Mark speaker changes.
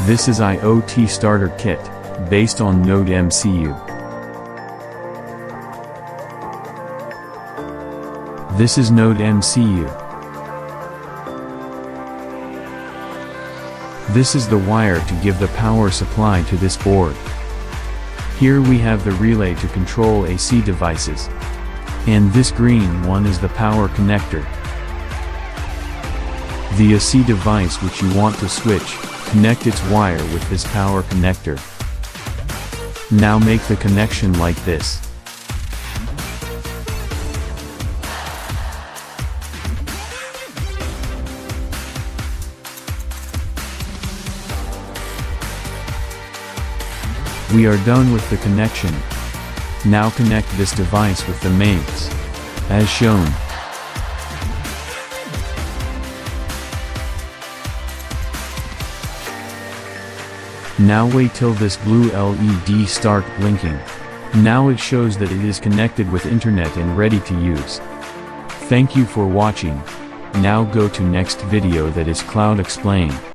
Speaker 1: This is IoT Starter Kit, based on NodeMCU. This is NodeMCU. This is the wire to give the power supply to this board. Here we have the relay to control AC devices. And this green one is the power connector. The AC device which you want to switch, connect its wire with this power connector. Now make the connection like this. We are done with the connection. Now connect this device with the mains, as shown. Now wait till this blue LED start blinking. Now it shows that it is connected with internet and ready to use. Thank you for watching. Now go to next video, that is Cloud Explain.